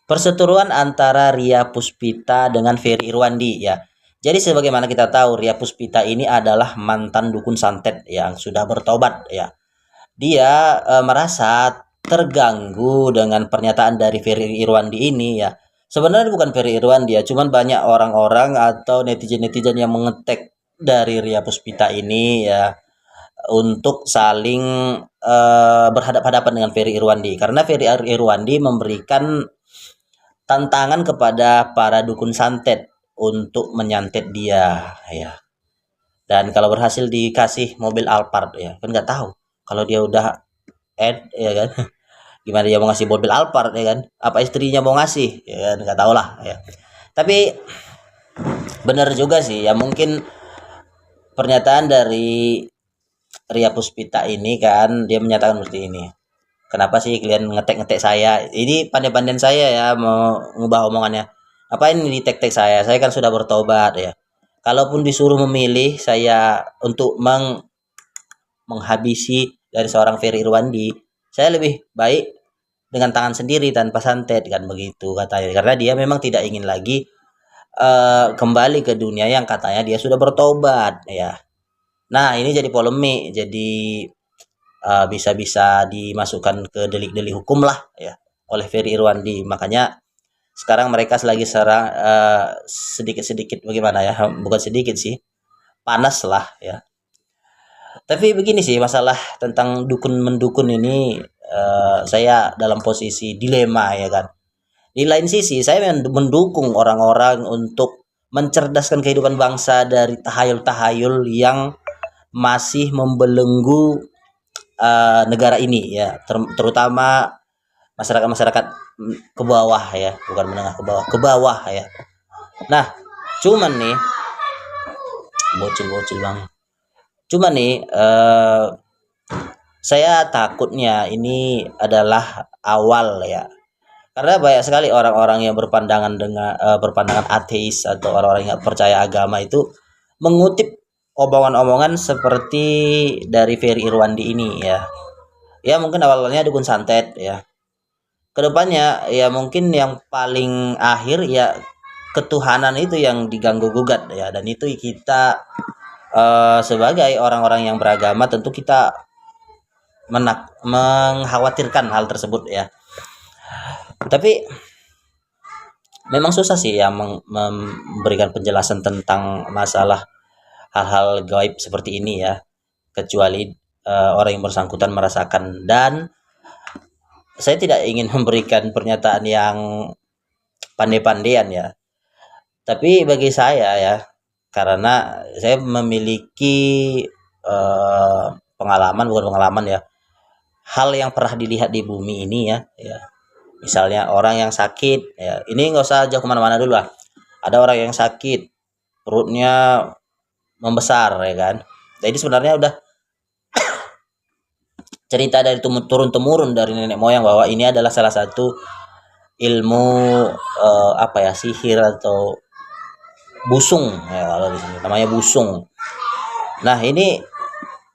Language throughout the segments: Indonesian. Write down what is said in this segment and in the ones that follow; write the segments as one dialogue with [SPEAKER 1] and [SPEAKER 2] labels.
[SPEAKER 1] perseteruan antara Ria Puspita dengan Ferry Irwandi ya. Jadi sebagaimana kita tahu Ria Puspita ini adalah mantan dukun santet yang sudah bertobat ya. Dia merasa terganggu dengan pernyataan dari Ferry Irwandi ini ya. Sebenarnya bukan Ferry Irwandi ya, cuman banyak orang-orang atau netizen-netizen yang mengetek dari Ria Puspita ini ya untuk saling berhadapan-hadapan dengan Ferry Irwandi karena Ferry Irwandi memberikan tantangan kepada para dukun santet untuk menyantet dia ya. Dan kalau berhasil dikasih mobil Alphard ya, kan nggak tahu kalau dia udah ya kan. Gimana dia mau ngasih mobil Alphard ya kan? Apa istrinya mau ngasih? Ya kan nggak tahu lah ya. Tapi benar juga sih ya, mungkin pernyataan dari Ria Puspita ini kan dia menyatakan seperti ini. Kenapa sih kalian ngetek-ngetek saya? Ini pandai-pandaian saya ya mau ngubah omongannya. Apa ini di tek-tek saya? Saya kan sudah bertobat ya. Kalaupun disuruh memilih saya untuk menghabisi dari seorang Ferry Irwandi, saya lebih baik dengan tangan sendiri tanpa santet kan begitu katanya. Karena dia memang tidak ingin lagi kembali ke dunia yang katanya dia sudah bertobat ya. Nah, ini jadi polemik, jadi bisa-bisa dimasukkan ke delik-delik hukum lah ya oleh Ferry Irwandi. Makanya sekarang mereka selagi serang sedikit-sedikit bagaimana ya, bukan sedikit sih, panas lah ya. Tapi begini sih masalah tentang dukun mendukun ini, saya dalam posisi dilema ya kan. Di lain sisi saya mendukung orang-orang untuk mencerdaskan kehidupan bangsa dari tahayul-tahayul yang masih membelenggu negara ini ya, terutama masyarakat-masyarakat ke bawah ya, bukan menengah ke bawah ya. Nah, cuman nih bocil-bocil bang. Cuman nih saya takutnya ini adalah awal ya. Karena banyak sekali orang-orang yang berpandangan dengan berpandangan ateis atau orang-orang yang percaya agama itu mengutip omongan-omongan seperti dari Ferry Irwandi ini ya. Ya mungkin awalnya dukun santet ya. Kedepannya ya mungkin yang paling akhir ya ketuhanan itu yang diganggu gugat ya, dan itu kita sebagai orang-orang yang beragama tentu kita mengkhawatirkan hal tersebut ya. Tapi memang susah sih ya memberikan penjelasan tentang masalah hal-hal gaib seperti ini ya, kecuali orang yang bersangkutan merasakan. Dan saya tidak ingin memberikan pernyataan yang pandai-pandaian ya, tapi bagi saya ya, karena saya memiliki bukan pengalaman ya, hal yang pernah dilihat di bumi ini ya, misalnya orang yang sakit ya, ini nggak usah jauh kemana-mana dulu lah. Ada orang yang sakit perutnya membesar ya kan. Jadi sebenarnya udah cerita dari turun temurun dari nenek moyang bahwa ini adalah salah satu ilmu sihir atau busung ya, kalau di sini namanya busung. Nah, ini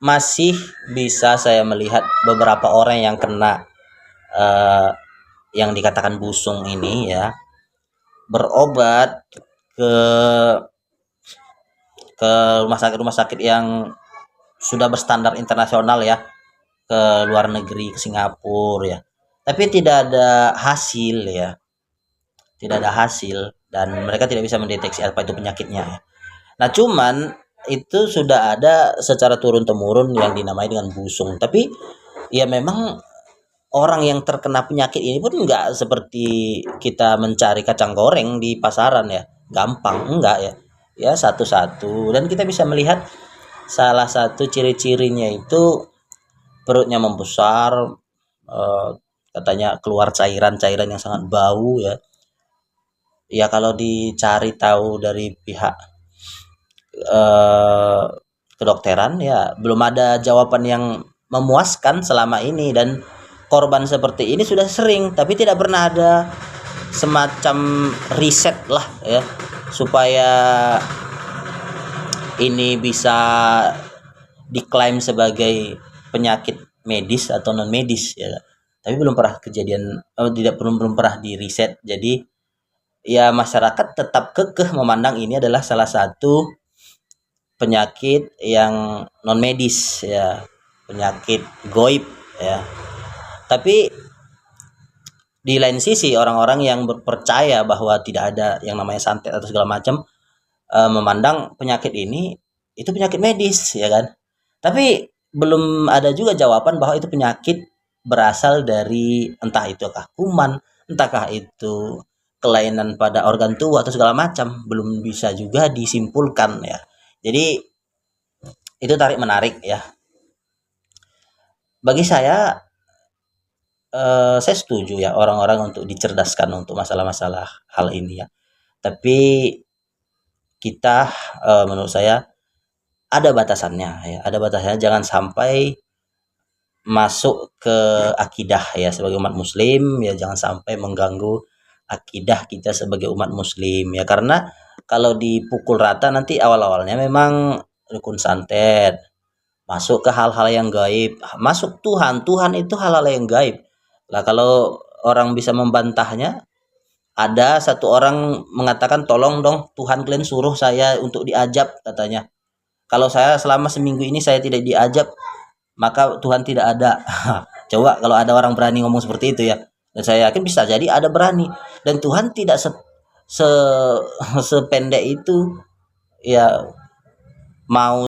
[SPEAKER 1] masih bisa saya melihat beberapa orang yang kena yang dikatakan busung ini ya, berobat ke rumah sakit yang sudah berstandar internasional ya, ke luar negeri, ke Singapura ya, tapi tidak ada hasil ya, dan mereka tidak bisa mendeteksi apa itu penyakitnya ya. Nah, cuman itu sudah ada secara turun temurun yang dinamai dengan busung. Tapi ya memang orang yang terkena penyakit ini pun enggak seperti kita mencari kacang goreng di pasaran ya, gampang enggak ya. Ya satu-satu, dan kita bisa melihat salah satu ciri-cirinya itu perutnya membesar, katanya keluar cairan-cairan yang sangat bau ya. Ya kalau dicari tahu dari pihak kedokteran ya belum ada jawaban yang memuaskan selama ini, dan korban seperti ini sudah sering tapi tidak pernah ada semacam riset lah ya supaya ini bisa diklaim sebagai penyakit medis atau non medis ya. tapi belum pernah kejadian, tidak belum pernah di riset. Jadi ya masyarakat tetap kekeh memandang ini adalah salah satu penyakit yang non medis ya, penyakit goib ya. Tapi di lain sisi orang-orang yang berpercaya bahwa tidak ada yang namanya santet atau segala macam, memandang penyakit ini itu penyakit medis ya kan. Tapi belum ada juga jawaban bahwa itu penyakit berasal dari entah itu kuman, entahkah itu kelainan pada organ tubuh atau segala macam, belum bisa juga disimpulkan ya. Jadi itu tarik menarik ya. Bagi saya setuju ya orang-orang untuk dicerdaskan untuk masalah-masalah hal ini ya. Tapi kita, menurut saya ada batasannya ya, ada batasannya, jangan sampai masuk ke akidah ya sebagai umat muslim ya, jangan sampai mengganggu akidah kita sebagai umat muslim ya, karena kalau dipukul rata nanti awal-awalnya memang rukun santet, masuk ke hal-hal yang gaib, masuk Tuhan, Tuhan itu hal-hal yang gaib. Lah kalau orang bisa membantahnya, ada satu orang mengatakan, tolong dong Tuhan kalian suruh saya untuk diajab katanya. Kalau saya selama seminggu ini saya tidak diajab, maka Tuhan tidak ada. Coba kalau ada orang berani ngomong seperti itu ya. Dan saya yakin bisa jadi ada berani. Dan Tuhan tidak se sependek itu ya, mau